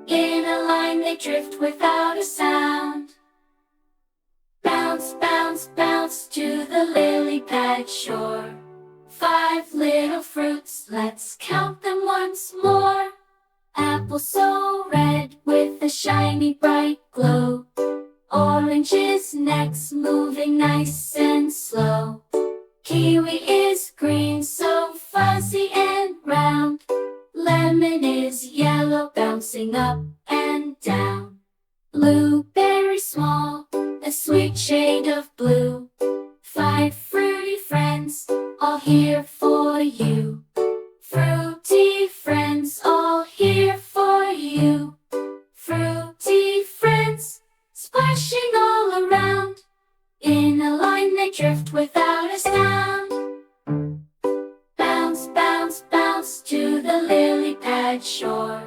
In a line they drift without a sound. Bounce, bounce, bounce to the lily pad shore. 5 little fruits, let's count them once more. Apple so red with a shiny bright glow. Orange is next, moving nice and slow. Kiwi is green, so fuzzy and round. Lemon is yellow, bouncing up and down. Blueberry small, a sweet shade of blue. 5 fruity friends, all here for you. Fruity friends, all here for you. Fruity friends, splashing all around. In a line they drift without a sound. Bounce, bounce, bounce to the lily pad shore.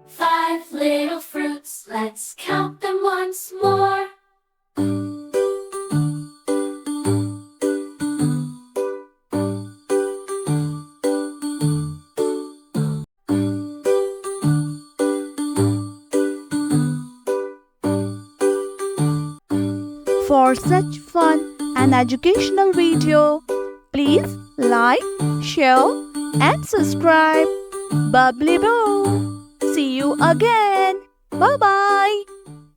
5 little fruits, let's count them once more. For such fun and educational video, please like, share and subscribe. Bubbly Boo. See you again. Bye bye.